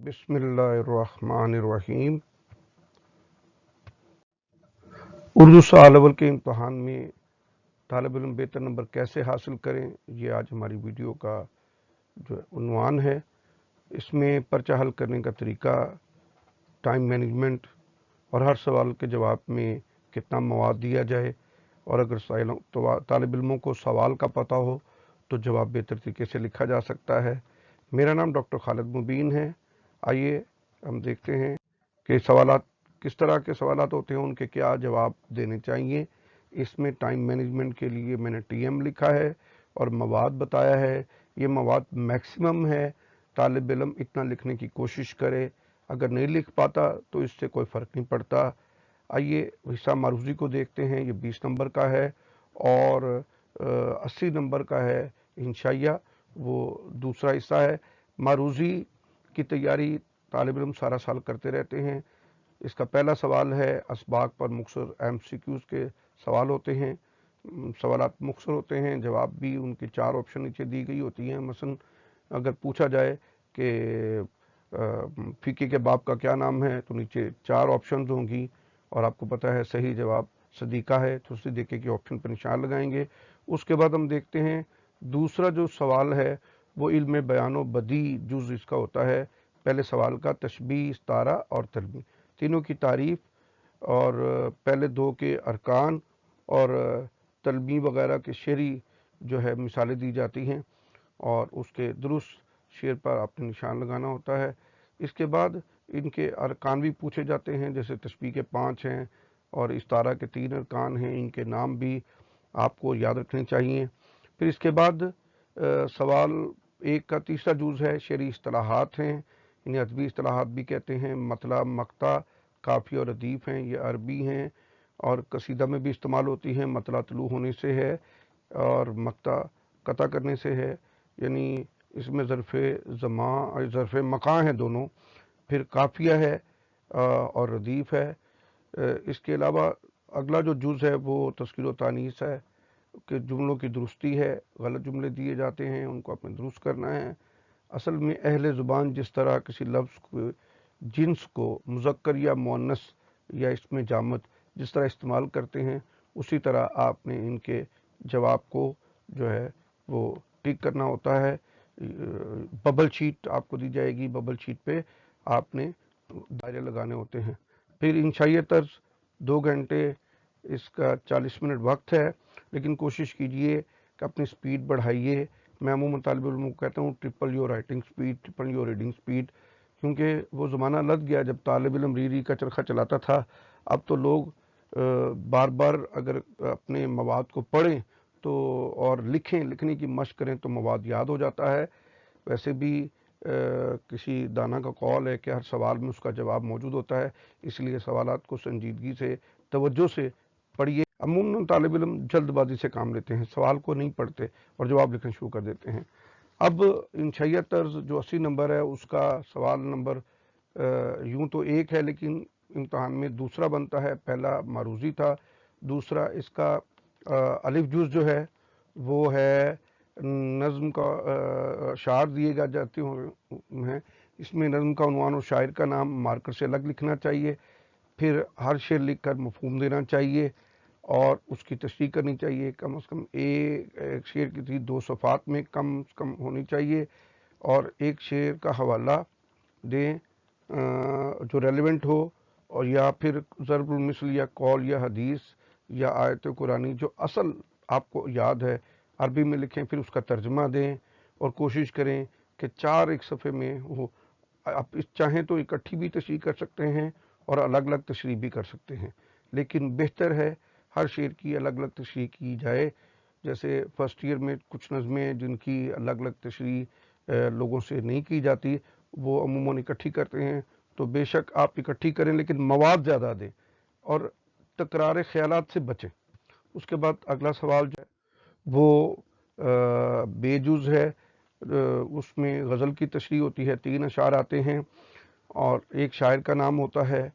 बिस्मिल्लाहिर्रहमानिर्रहीम। उर्दू साल अव्वल के इम्तहान में तालिब इल्म बेहतर नंबर कैसे हासिल करें, ये आज हमारी वीडियो का जो उन्वान है। इसमें पर्चा हल करने का तरीका, टाइम मैनेजमेंट और हर सवाल के जवाब में कितना मवाद दिया जाए, और अगर तालिब इल्मों को सवाल का पता हो तो जवाब बेहतर तरीके से लिखा जा सकता है। मेरा नाम डॉक्टर खालिद मुबीन है। आइए हम देखते हैं कि सवालात किस तरह के सवालात होते हैं, उनके क्या जवाब देने चाहिए। इसमें टाइम मैनेजमेंट के लिए मैंने टीएम लिखा है और मवाद बताया है। ये मवाद मैक्सिमम है, तालिब इल्म इतना लिखने की कोशिश करे। अगर नहीं लिख पाता तो इससे कोई फ़र्क नहीं पड़ता। आइए हिस्सा मारूजी को देखते हैं। ये 20 नंबर का है और 80 नंबर का है इंशाइया, वो दूसरा हिस्सा है। मारूजी की तैयारी तालिब इल्म सारा साल करते रहते हैं। इसका पहला सवाल है, असबाक पर मुख्तसर एमसीक्यूज़ के सवाल होते हैं। सवालात मुख्तसर होते हैं, जवाब भी उनकी 4 ऑप्शन नीचे दी गई होती हैं। मसलन अगर पूछा जाए कि फ़िक़्ह के बाब का क्या नाम है, तो नीचे 4 ऑप्शन होंगी और आपको पता है सही जवाब सदीका है, तो सदीके के ऑप्शन पर निशान लगाएंगे। उसके बाद हम देखते हैं दूसरा जो सवाल है वो इल्म बयान व बदी जुज़ इसका होता है। पहले सवाल का तशबीह, इस्तारा और तलबी, तीनों की तारीफ़, और पहले 2 के अरकान और तलबी वगैरह के शेरी जो है मिसालें दी जाती हैं और उसके दुरुस्त शेर पर आपने निशान लगाना होता है। इसके बाद इनके अरकान भी पूछे जाते हैं, जैसे तशबीह के 5 हैं और इस्तारा के 3 अरकान हैं, इनके नाम भी आपको याद रखने चाहिए। फिर इसके बाद सवाल 1 का तीसरा जुज़ है, शेरी इस्तिलाहात हैं, इन्हें अदबी इस्तिलाहात भी कहते हैं। मतला, मक्ता, काफ़ी और अदीफ हैं, ये अरबी हैं और कसीदा में भी इस्तेमाल होती हैं। मतला तलू होने से है और मक्ता कता करने से है, यानी इसमें ज़रफ़ मकां है दोनों। फिर काफ़िया है और रदीफ़ है। इसके अलावा अगला जो जुज़ है वो तज़कीर व तानीस है कि जुमलों की दुरुस्ती है। गलत जुमले दिए जाते हैं, उनको आपने दुरुस्त करना है। असल में अहले ज़ुबान जिस तरह किसी लफ्ज़ को, जिन्स को मुज़क्कर या मुअन्नस या इसमें जामद जिस तरह इस्तेमाल करते हैं, उसी तरह आपने इनके जवाब को जो है वो टिक करना होता है। बबल शीट आपको दी जाएगी, बबल शीट पे आपने दायरे लगाने होते हैं। फिर इंशाइया तर्ज 2 घंटे इसका 40 मिनट वक्त है, लेकिन कोशिश कीजिए कि अपनी स्पीड बढ़ाइए। मैं अमूमन तालिब इल्मों को कहता हूँ triple your writing speed, triple your reading speed, क्योंकि वो ज़माना लग गया जब तालिब इल्म री का चरखा चलाता था। अब तो लोग बार बार अगर अपने मवाद को पढ़ें तो और लिखने की मशक करें तो मवाद याद हो जाता है। वैसे भी किसी दाना का कौल है कि हर सवाल में उसका जवाब मौजूद होता है, इसलिए सवालात को संजीदगी से, तवज्जो से पढ़िए। अमूमन तालिब इल्म जल्दबाजी से काम लेते हैं, सवाल को नहीं पढ़ते और जवाब लिखना शुरू कर देते हैं। अब इंशाइया तर्ज जो 80 नंबर है उसका सवाल नंबर यूं तो 1 है, लेकिन इम्तहान में दूसरा बनता है। पहला मारूजी था, दूसरा इसका अलिफ जुज़ जो है वो है नज़्म का शार दिए जाते हैं। इसमें नज़्म का उन्वान और शायर का नाम मार्कर से अलग लिखना चाहिए। फिर हर शेर लिखकर मफहूम देना चाहिए और उसकी तशरीह करनी चाहिए। कम से कम एक शेर की 2 सफ़ात में कम से कम होनी चाहिए और एक शेर का हवाला दें जो रेलेवेंट हो, और या फिर ज़रबुल मिसल या कौल या हदीस या आयत कुरानी जो असल आपको याद है अरबी में लिखें। फिर उसका तर्जमा दें और कोशिश करें कि 4 एक सफ़े में हो। आप चाहें तो इकट्ठी भी तशरीह कर सकते हैं और अलग अलग तशरीह भी कर सकते हैं, लेकिन बेहतर है हर शेर की अलग अलग तशरीह की जाए। जैसे फर्स्ट ईयर में कुछ नज़में जिनकी अलग अलग तशरीह लोगों से नहीं की जाती, वो अमूमन इकट्ठी करते हैं, तो बेशक आप इकट्ठी करें लेकिन मवाद ज़्यादा दें और तकरार ख्यालात से बचें। उसके बाद अगला सवाल जो है वो बेजुज़ है। उसमें गज़ल की तशरीह होती है, 3 अशार आते हैं और एक शायर का नाम होता है।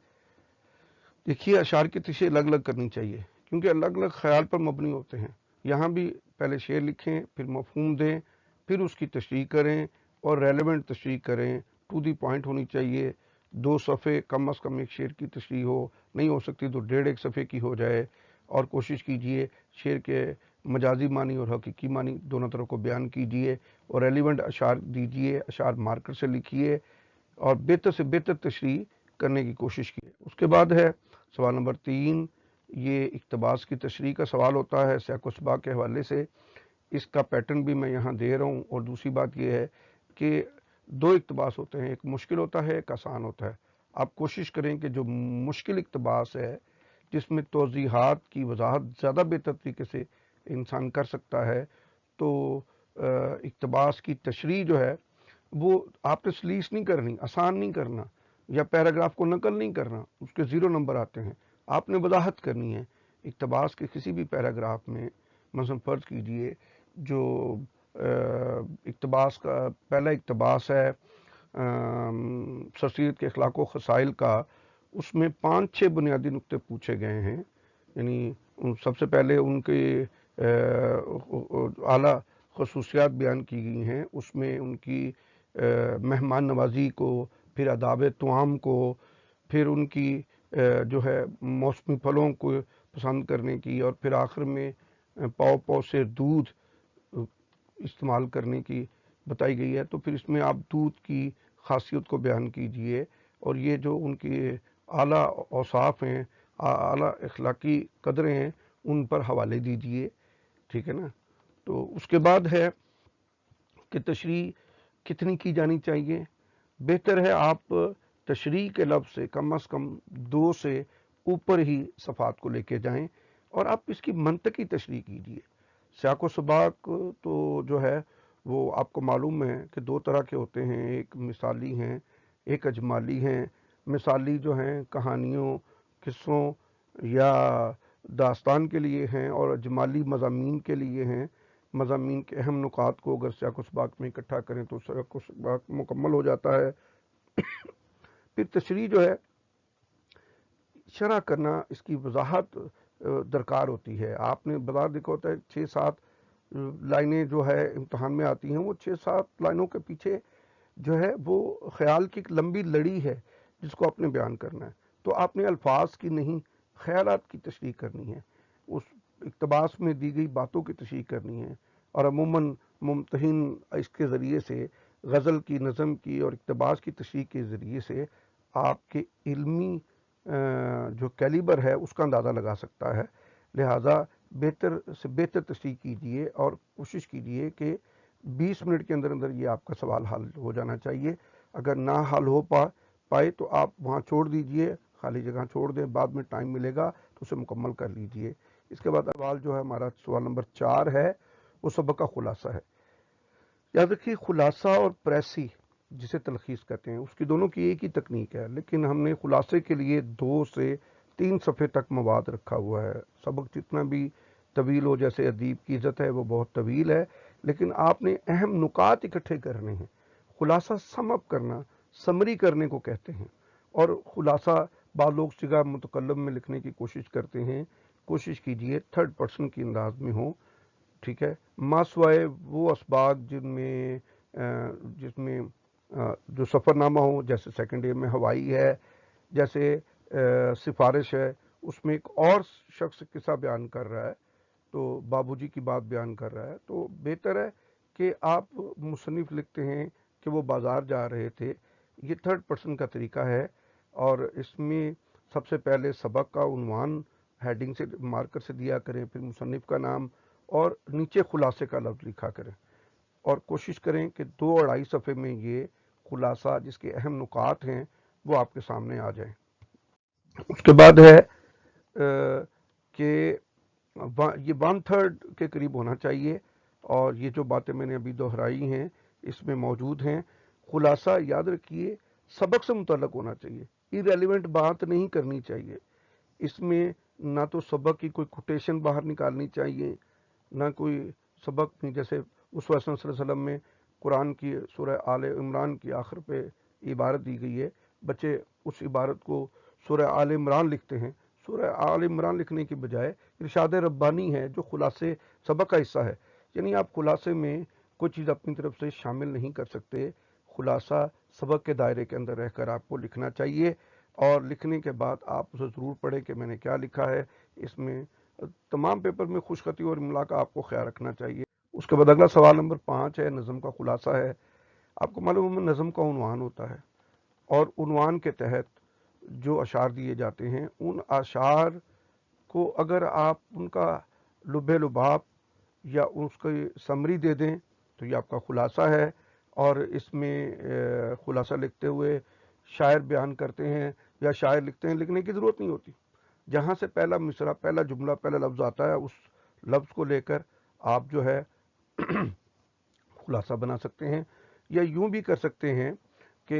देखिए अशार की तशरीह अलग अलग करनी चाहिए क्योंकि अलग अलग ख्याल पर मबनी होते हैं। यहाँ भी पहले शेर लिखें, फिर मफहूम दें, फिर उसकी तशरीह करें और रेलेवेंट तशरीह करें, टू दी पॉइंट होनी चाहिए, 2 सफ़े कम अज़ कम एक शेर की तशरीह हो, नहीं हो सकती तो 1.5 सफ़े की हो जाए। और कोशिश कीजिए शेर के मजाजी मानी और हकीकी मानी दोनों तरह को बयान कीजिए, और रेलिवेंट अशार दीजिए, अशार मार्कर से लिखिए और बेहतर से बेहतर तशरीह करने की कोशिश कीजिए। उसके बाद है सवाल नंबर 3, ये इक्तबास की तशरीह का सवाल होता है सियाक़ व सबाक़ के हवाले से। इसका पैटर्न भी मैं यहाँ दे रहा हूँ। और दूसरी बात यह है कि 2 इक्तबास होते हैं, एक मुश्किल होता है, एक आसान होता है। आप कोशिश करें कि जो मुश्किल इक्तबास है, जिसमें तौज़ीहात की वजाहत ज़्यादा बेहतर तरीके से इंसान कर सकता है, तो इक्तबास की तशरीह जो है वो आपने सलीस नहीं करनी, आसान नहीं करना, या पैराग्राफ को नकल नहीं करना, उसके 0 नंबर आते हैं। आपने वजाहत करनी है इक्तबास के किसी भी पैराग्राफ में। मसलन फ़र्ज़ कीजिए जो इक्तबास का पहला इक्तबास है सर सैयद के अखलाक व खसाइल का, उसमें 5-6 बुनियादी नुक्ते पूछे गए हैं। यानी सबसे पहले उनके आला खसूसियात बयान की गई हैं, उसमें उनकी मेहमान नवाजी को, फिर आदाब तुआम को, फिर उनकी जो है मौसमी फलों को पसंद करने की, और फिर आखिर में पाव पाव से दूध इस्तेमाल करने की बताई गई है। तो फिर इसमें आप दूध की खासियत को बयान कीजिए, और ये जो उनके आला औसाफ हैं, आला अखलाकी कदरें हैं, उन पर हवाले दीजिए, ठीक है ना। तो उसके बाद है कि तशरीह कितनी की जानी चाहिए। बेहतर है आप तशरीह के लफ्ज़ से कम अज़ कम 2 से ऊपर ही सफ़ात को लेके जाएं, और आप इसकी मंतकी तशरीह कीजिए। सियाक़ व सबाक़ तो जो है वो आपको मालूम है कि 2 तरह के होते हैं, एक मिसाली हैं, एक अजमाली हैं। मिसाली जो हैं कहानियों, किस्सों या दास्तान के लिए हैं, और अजमाली मज़ामीन के लिए हैं। मज़ामीन के अहम नुकात को अगर सियाक़ व सबाक़ में इकट्ठा करें तो सियाक़ व सबाक़ मुकम्मल हो जाता है। फिर तशरीह जो है शरह करना, इसकी वजाहत दरकार होती है। आपने बता देखा होता है 6-7 लाइनें जो है इम्तहान में आती हैं, वो 6-7 लाइनों के पीछे जो है वो ख्याल की एक लंबी लड़ी है जिसको आपने बयान करना है। तो आपने अल्फाज की नहीं, ख्यालात की तशरीह करनी है, उस इक्तबास में दी गई बातों की तशरीह करनी है। और अमूमन मुम्तहिन इसके ज़रिए से गज़ल की, नज़म की और इक्तबास की तशरीह के ज़रिए से आपके इल्मी जो कैलिबर है उसका अंदाज़ा लगा सकता है। लिहाजा बेहतर से बेहतर तशरीह कीजिए और कोशिश कीजिए कि 20 मिनट के अंदर अंदर ये आपका सवाल हल हो जाना चाहिए। अगर ना हल हो पाए तो आप वहाँ छोड़ दीजिए, खाली जगह छोड़ दें, बाद में टाइम मिलेगा तो उसे मुकम्मल कर लीजिए। इसके बाद सवाल जो है हमारा सवाल नंबर 4 है, वो सबक का खुलासा है। याद रखिए खुलासा और प्रेसी जिसे तलखीस कहते हैं, उसकी दोनों की एक ही तकनीक है, लेकिन हमने खुलासे के लिए 2 से 3 सफ़े तक मवाद रखा हुआ है। सबक जितना भी तवील हो, जैसे अदीब की इज़्ज़त है वो बहुत तवील है, लेकिन आपने अहम नुकात इकट्ठे करने हैं। खुलासा सम अप करना, समरी करने को कहते हैं। और खुलासा बाद लोग सिगा मुतकल्लम में लिखने की कोशिश करते हैं, कोशिश कीजिए 3rd पर्सन की अंदाज में हो, ठीक है। मासवाए वो असबाग जिसमें जो सफ़रनामा हो, जैसे सेकंड ईयर में हवाई है, जैसे सिफारिश है, उसमें एक और शख्स किस्सा बयान कर रहा है तो बाबूजी की बात बयान कर रहा है, तो बेहतर है कि आप मुसन्निफ लिखते हैं कि वो बाज़ार जा रहे थे। ये 3rd पर्सन का तरीका है, और इसमें सबसे पहले सबक का उन्वान हेडिंग से मार्कर से दिया करें, फिर मुसन्निफ का नाम और नीचे खुलासे का लफ्ज़ लिखा करें, और कोशिश करें कि 2-2.5 सफ़े में ये खुलासा जिसके अहम नुकात हैं वो आपके सामने आ जाए। उसके बाद है कि ये 1/3 के करीब होना चाहिए, और ये जो बातें मैंने अभी दोहराई हैं इसमें मौजूद हैं। खुलासा याद रखिए सबक से मुतल्लक होना चाहिए, इरेलीवेंट बात नहीं करनी चाहिए। इसमें ना तो सबक की कोई कोटेशन बाहर निकालनी चाहिए, ना कोई सबक में, जैसे उस वसल्लम सल्लल्लाहु अलैहि वसल्लम में कुरान की सूरह आले इमरान की आखिर पे इबारत दी गई है, बच्चे उस इबारत को सूरह आले इमरान लिखते हैं। सूरह आले इमरान लिखने की बजाय इरशाद रब्बानी है जो खुलासे सबक का हिस्सा है, यानी आप खुलासे में कोई चीज़ अपनी तरफ से शामिल नहीं कर सकते। خلاصہ سبق کے دائرے کے اندر رہ کر آپ کو لکھنا چاہیے، اور لکھنے کے بعد آپ اسے ضرور پڑھیں کہ میں نے کیا لکھا ہے۔ اس میں تمام پیپر میں خوش خطی اور املا کا آپ کو خیال رکھنا چاہیے۔ اس کے بعد اگلا سوال نمبر 5 ہے، نظم کا خلاصہ ہے۔ آپ کو معلوم ہے نظم کا عنوان ہوتا ہے، اور عنوان کے تحت جو اشعار دیے جاتے ہیں، ان اشعار کو اگر آپ ان کا لب لباب یا اس کی سمری دے دیں تو یہ آپ کا خلاصہ ہے۔ اور اس میں خلاصہ لکھتے ہوئے شاعر بیان کرتے ہیں یا شاعر لکھتے ہیں، لکھنے کی ضرورت نہیں ہوتی۔ جہاں سے پہلا مصرع، پہلا جملہ، پہلا لفظ آتا ہے، اس لفظ کو لے کر آپ جو ہے خلاصہ بنا سکتے ہیں، یا یوں بھی کر سکتے ہیں کہ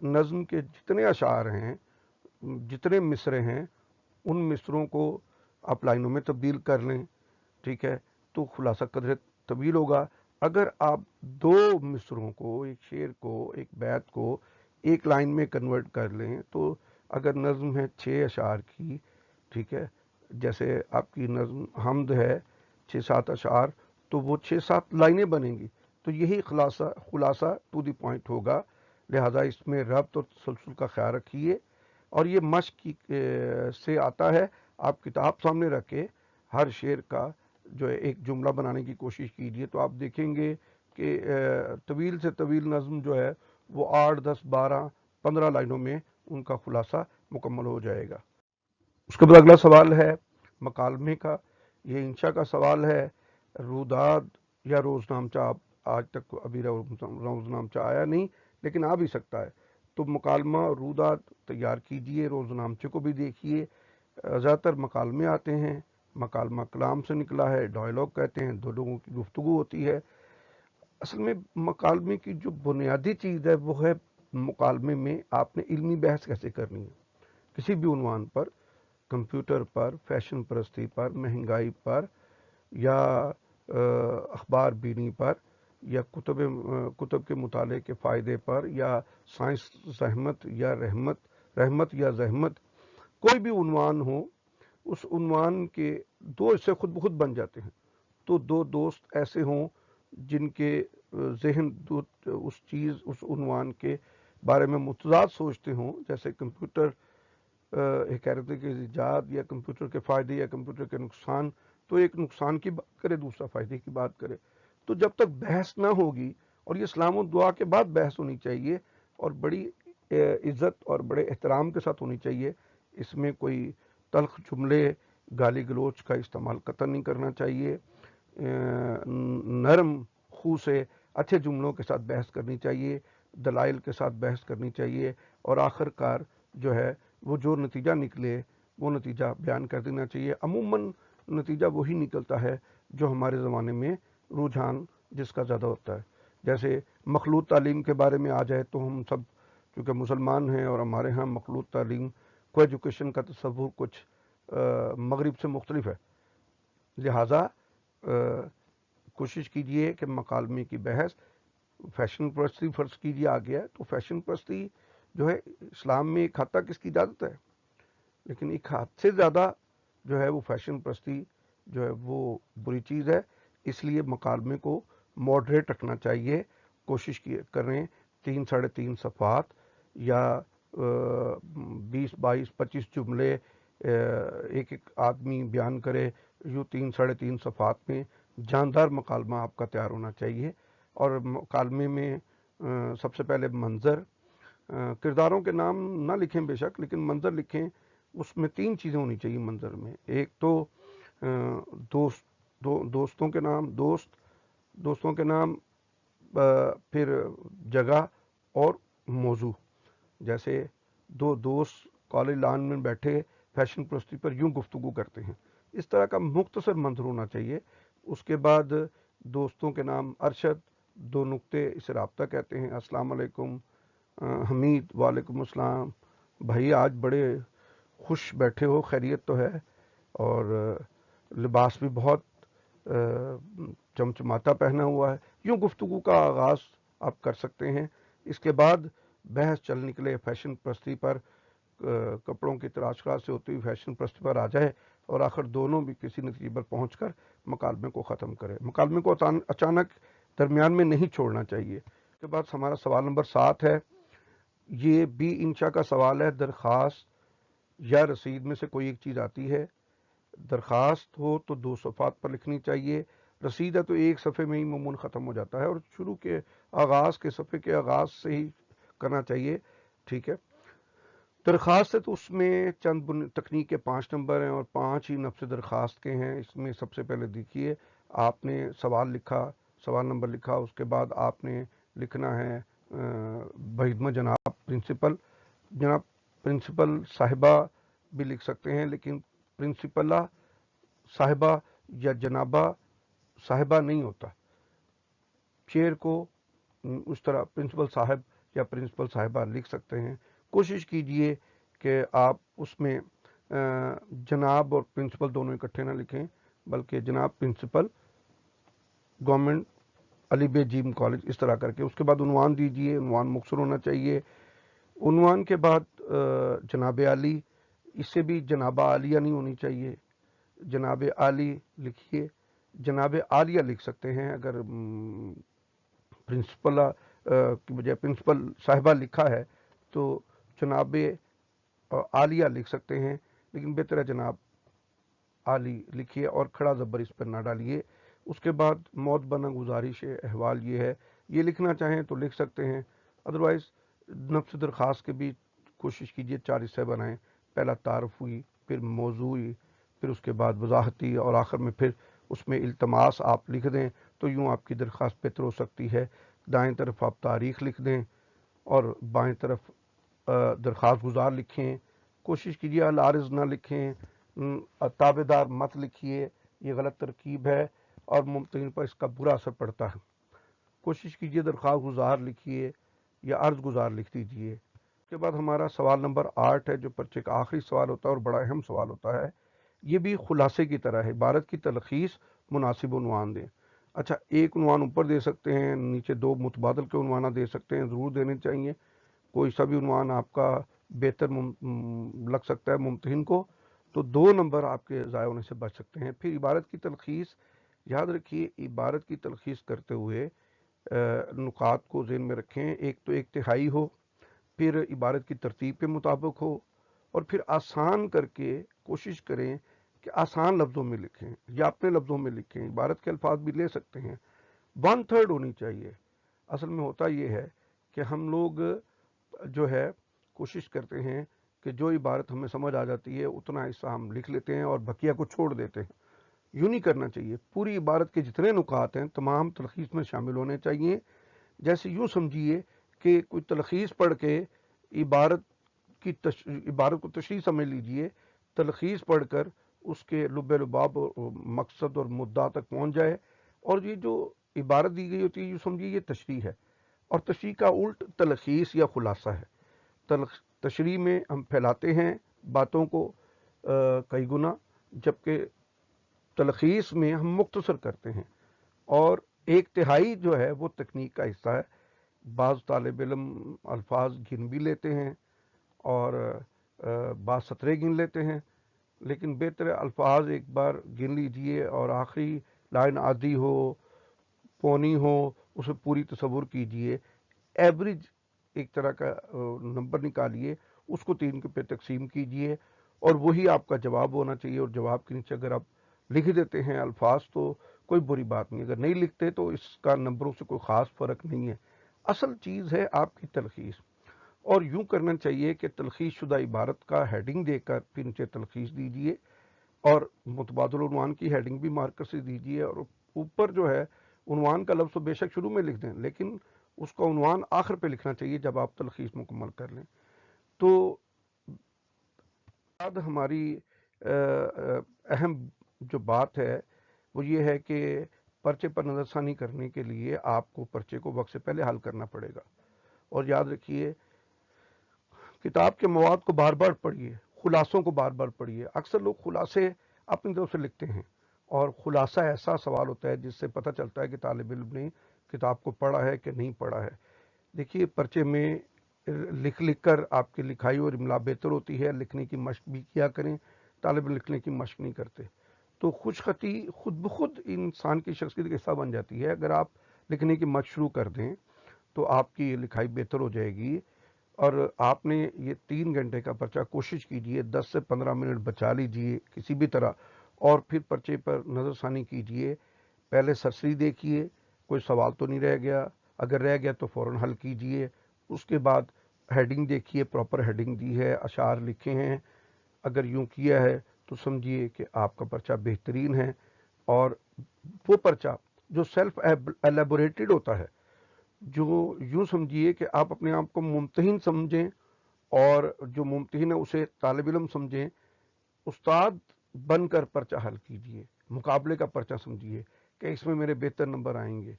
نظم کے جتنے اشعار ہیں، جتنے مصرے ہیں، ان مصروں کو آپ لائنوں میں تبدیل کر لیں، ٹھیک ہے، تو خلاصہ قدر طویل ہوگا۔ اگر آپ 2 مصروں کو، ایک شعر کو، ایک بیت کو ایک لائن میں کنورٹ کر لیں، تو اگر نظم ہے 6 اشعار کی، ٹھیک ہے، جیسے آپ کی نظم حمد ہے 6-7 اشعار، تو وہ 6-7 لائنیں بنیں گی، تو یہی خلاصہ ٹو دی پوائنٹ ہوگا۔ لہذا اس میں ربط اور تسلسل کا خیال رکھیے، اور یہ مشق سے آتا ہے۔ آپ کتاب سامنے رکھ کے ہر شعر کا جو ہے ایک جملہ بنانے کی کوشش کیجئے، تو آپ دیکھیں گے کہ طویل سے طویل نظم جو ہے وہ 8، 10، 12، 15 لائنوں میں ان کا خلاصہ مکمل ہو جائے گا۔ اس کے بعد اگلا سوال ہے مکالمے کا۔ یہ انشاء کا سوال ہے۔ روداد یا روزنامچہ، آج تک ابھی روزنامچہ آیا نہیں، لیکن آ بھی سکتا ہے، تو مکالمہ روداد تیار کیجئے، روزنامچے کو بھی دیکھیے۔ زیادہ تر مکالمے آتے ہیں، مکالمہ کلام سے نکلا ہے، ڈائلاگ کہتے ہیں، 2 لوگوں کی گفتگو ہوتی ہے۔ اصل میں مکالمے کی جو بنیادی چیز ہے وہ ہے مکالمے میں آپ نے علمی بحث کیسے کرنی ہے، کسی بھی عنوان پر، کمپیوٹر پر، فیشن پرستی پر، مہنگائی پر، یا اخبار بینی پر، یا کتب کے مطالعے کے فائدے پر، یا سائنس زحمت یا رحمت یا زحمت، کوئی بھی عنوان ہو، اس عنوان کے 2 حصے خود بخود بن جاتے ہیں۔ تو 2 دوست ایسے ہوں جن کے ذہن اس عنوان کے بارے میں متضاد سوچتے ہوں، جیسے کمپیوٹر حکایت کے ایجاد، یا کمپیوٹر کے فائدے، یا کمپیوٹر کے نقصان، تو ایک نقصان کی بات کرے، دوسرا فائدے کی بات کرے۔ تو جب تک بحث نہ ہوگی، اور یہ سلام و دعا کے بعد بحث ہونی چاہیے، اور بڑی عزت اور بڑے احترام کے ساتھ ہونی چاہیے، اس میں کوئی تلخ جملے، گالی گلوچ کا استعمال قطعا نہیں کرنا چاہیے، نرم خو سے اچھے جملوں کے ساتھ بحث کرنی چاہیے، دلائل کے ساتھ بحث کرنی چاہیے، اور آخر کار جو ہے وہ جو نتیجہ نکلے وہ نتیجہ بیان کر دینا چاہیے۔ عموماً نتیجہ وہی نکلتا ہے جو ہمارے زمانے میں رجحان جس کا زیادہ ہوتا ہے۔ جیسے مخلوط تعلیم کے بارے میں آ جائے تو ہم سب چونکہ مسلمان ہیں، اور ہمارے ہاں مخلوط تعلیم کو ایجوکیشن کا تصور کچھ مغرب سے مختلف ہے، لہٰذا کوشش کیجئے کہ مکالمے کی بحث، فیشن پرستی فرض کیجئے آ گیا ہے، تو فیشن پرستی جو ہے اسلام میں ایک حد تک اس کی اجازت ہے، لیکن ایک حد سے زیادہ جو ہے وہ فیشن پرستی جو ہے وہ بری چیز ہے۔ اس لیے مکالمے کو ماڈریٹ رکھنا چاہیے، کوشش کریں 3، 3.5 صفحات، یا 20، 22، 25 جملے ایک آدمی بیان کرے، یوں 3، 3.5 صفحات میں جاندار مکالمہ آپ کا تیار ہونا چاہیے۔ اور مکالمے میں سب سے پہلے منظر، کرداروں کے نام نہ لکھیں بے شک، لیکن منظر لکھیں۔ اس میں 3 چیزیں ہونی چاہیے منظر میں، ایک تو دوستوں کے نام، پھر جگہ اور موضوع۔ جیسے 2 دوست کالج لان میں بیٹھے فیشن پرستی پر یوں گفتگو کرتے ہیں، اس طرح کا مختصر منظر ہونا چاہیے۔ اس کے بعد دوستوں کے نام ارشد، 2 نقطے، اسے رابطہ کہتے ہیں، السلام علیکم حمید، وعلیکم السلام بھائی، آج بڑے خوش بیٹھے ہو، خیریت تو ہے، اور لباس بھی بہت چمچماتا پہنا ہوا ہے، یوں گفتگو کا آغاز آپ کر سکتے ہیں۔ اس کے بعد بحث چل نکلے فیشن پرستی پر، کپڑوں کی تلاش سے ہوتی ہوئی فیشن پرستی پر آ جائے، اور آخر دونوں بھی کسی نتیجے پر پہنچ کر مکالمے کو ختم کرے۔ مکالمے کو اچانک درمیان میں نہیں چھوڑنا چاہیے، کے बाद हमारा सवाल नंबर 7 है। ये बी इंशा का सवाल है। दरखास्त या रसीद में से कोई एक चीज़ आती है। दरखास्त हो तो 2 सफ़ात पर लिखनी चाहिए, रसीद है तो एक सफ़े में ही मामून ख़त्म हो जाता है और शुरू के आगाज़ के सफ़े के आगाज़ से ही करना चाहिए। ठीक है, दरखास्त है तो उसमें चंद तकनीक के 5 नंबर हैं और 5 ही नफ्स दरखास्त के हैं। इसमें सबसे पहले देखिए, आपने सवाल लिखा, सवाल नंबर लिखा, उसके बाद आपने लिखना है बहिदमा जनाब प्रिंसिपल। जनाब प्रिंसिपल साहिबा भी लिख सकते हैं, लेकिन प्रिंसिपला साहिबा या जनाबा साहिबा नहीं होता। चेयर को उस तरह प्रिंसिपल साहब या प्रिंसिपल साहिबा लिख सकते हैं। कोशिश कीजिए कि आप उसमें जनाब और प्रिंसिपल दोनों इकट्ठे ना लिखें, बल्कि जनाब प्रिंसिपल गवर्नमेंट अली बे जीम कॉलेज इस तरह करके। उसके बाद उन्वान दीजिए, उन्वान मुख्तसर होना चाहिए। उन्वान के बाद जनाब आली, इससे भी जनाबा आलिया नहीं होनी चाहिए, जनाब आली लिखिए। जनाब आलिया लिख सकते हैं अगर प्रिंसिपल की बजाय प्रिंसिपल साहिबा लिखा है तो जनाब आलिया लिख सकते हैं, लेकिन बेहतर है जनाब आली लिखिए और खड़ा ज़बर इस पर ना डालिए। उसके बाद मौत बना गुजारिश अहवाल ये है, ये लिखना चाहें तो लिख सकते हैं, अदरवाइज़ नफ्स दरख्वास्त के भी कोशिश कीजिए 4 हिस्से बनाएं। पहला तारफ़ हुई, फिर मौजू हुई, फिर उसके बाद वजाहती और आखिर में फिर उसमें इल्तमास आप लिख दें तो यूँ आपकी दरख्वास्त बेहतर हो सकती है। दाएं तरफ आप तारीख़ लिख दें और बाएं तरफ दरख्वास्त गुजार लिखें। कोशिश कीजिए अल आरिज़ ना लिखें, ताबेदार मत लिखिए, ये गलत तरकीब है और मुमतहिन पर इसका बुरा असर पड़ता है। कोशिश कीजिए दरख्वास्त गुजार लिखिए या अर्ज़ गुजार लिख दीजिए। उसके बाद हमारा सवाल नंबर 8 है, जो पर्चे का आखिरी सवाल होता है और बड़ा अहम सवाल होता है। ये भी खुलासे की तरह है, इबारत की तलखीस मुनासिब उन्वान दें। अच्छा, एक उन्वान ऊपर दे सकते हैं, नीचे 2 मुतबादल के उन्वाना दे सकते हैं, ज़रूर देने चाहिए। कोई सा भी उन्वान आपका बेहतर लग सकता है मुमतहिन को, तो 2 नंबर आपके ज़ाया होने से बच सकते हैं। फिर इबारत की तलखीस, याद रखिए इबारत की तलखीस करते हुए नुकात को ज़हन में रखें। एक तो 1/3 हो, फिर इबारत की तरतीब के मुताबिक हो, और फिर आसान करके कोशिश करें कि आसान लफ्ज़ों में लिखें या अपने लफ्ज़ों में लिखें। इबारत के अल्फाज भी ले सकते हैं। 1/3 होनी चाहिए। असल में होता ये है कि हम लोग जो है कोशिश करते हैं कि जो इबारत हमें समझ आ जाती है उतना हिस्सा हम लिख लेते हैं और बकिया को छोड़ देते हैं। यूँ नहीं करना चाहिए। पूरी इबारत के जितने नुकात हैं तमाम तलखीस में शामिल होने चाहिए। जैसे यूँ समझिए कि कोई तलखीस पढ़ के इबारत को तशरीह समझ लीजिए, तलखीस पढ़कर उसके लुब्बे लुबाब मकसद और मुद्दा तक पहुँच जाए, और ये जो इबारत दी गई होती है यूँ समझिए ये तशरीह है, और तशरीह का उल्ट तलखीस या खुलासा है। तशरीह में हम फैलाते हैं बातों को कई गुना, जबकि तलखीस में हम मुख्तसर करते हैं, और 1/3 जो है वो तकनीक का हिस्सा है। बाज़ तालिब इल्म अल्फाज गिन भी लेते हैं और बाज़ सतरे गिन लेते हैं, लेकिन बेहतर अल्फाज एक बार गिन लीजिए और आखिरी लाइन आधी हो पौनी हो उसे पूरी तसव्वुर कीजिए। एवरेज एक तरह का नंबर निकालिए, उसको 3 पे तकसीम कीजिए और वही आपका जवाब होना चाहिए। और जवाब के नीचे अगर आप लिख देते हैं अल्फाज तो कोई बुरी बात नहीं, अगर नहीं लिखते तो इसका नंबरों से कोई ख़ास फ़र्क नहीं है। असल चीज़ है आपकी तलखीस, और यूँ करना चाहिए कि तलखीस शुदा इबारत का हेडिंग देकर फिर नीचे तलखीस दीजिए, और मुतबादिल उन्वान की हेडिंग भी मार्कर से दीजिए, और ऊपर जो है उन्वान का लफ्ज़ तो बेशक शुरू में लिख दें, लेकिन उसका उन्वान आखिर पे लिखना चाहिए जब आप तलखीस मुकम्मल कर लें। तो बाद हमारी अहम जो बात है वो ये है कि पर्चे पर नज़रसानी करने के लिए आपको पर्चे को वक्त से पहले हल करना पड़ेगा। और याद रखिए, किताब के मवाद को बार बार पढ़िए, खुलासों को बार बार पढ़िए। अक्सर लोग खुलासे अपनी तरफ से लिखते हैं, और खुलासा ऐसा सवाल होता है जिससे पता चलता है कि तालिब इल्म ने किताब को पढ़ा है कि नहीं पढ़ा है। देखिए, पर्चे में लिख लिख कर आपकी लिखाई और इमला बेहतर होती है, लिखने की मशक भी किया करें। तालिब लिखने की मशक नहीं करते तो खुशखती खुद ब खुद इंसान की शख्सियत का हिस्सा बन जाती है। अगर आप लिखने की मशक शुरू कर दें تو آپ کی لکھائی بہتر ہو جائے گی. اور آپ نے یہ 3 گھنٹے کا پرچہ کوشش کیجئے 10 سے 15 منٹ بچا لیجئے کسی بھی طرح، اور پھر پرچے پر نظر ثانی کیجئے. پہلے سرسری دیکھیے کوئی سوال تو نہیں رہ گیا، اگر رہ گیا تو فوراً حل کیجئے. اس کے بعد ہیڈنگ دیکھیے، پراپر ہیڈنگ دی ہے، اشعار لکھے ہیں. اگر یوں کیا ہے تو سمجھیے کہ آپ کا پرچہ بہترین ہے. اور وہ پرچہ جو سیلف ایلیبوریٹڈ ہوتا ہے، جو یوں سمجھیے کہ آپ اپنے آپ کو ممتحن سمجھیں، اور جو ممتحن ہے اسے طالب علم سمجھیں، استاد بن کر پرچہ حل کیجئے. مقابلے کا پرچہ سمجھیے کہ اس میں میرے بہتر نمبر آئیں گے،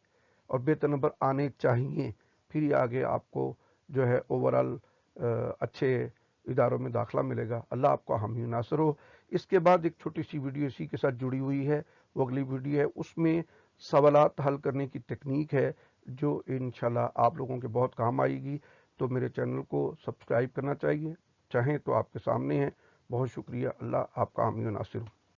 اور بہتر نمبر آنے چاہیے. پھر یہ آگے آپ کو جو ہے اوورال اچھے اداروں میں داخلہ ملے گا. اللہ آپ کو حامی و ناصر ہو. اس کے بعد ایک چھوٹی سی ویڈیو اسی کے ساتھ جڑی ہوئی ہے، وہ اگلی ویڈیو ہے، اس میں سوالات حل کرنے کی تکنیک ہے جو انشاءاللہ آپ لوگوں کے بہت کام آئے گی. تو میرے چینل کو سبسکرائب کرنا چاہیے، چاہیں تو آپ کے سامنے ہے. بہت شکریہ. اللہ آپ کا حامی و ناصر ہو.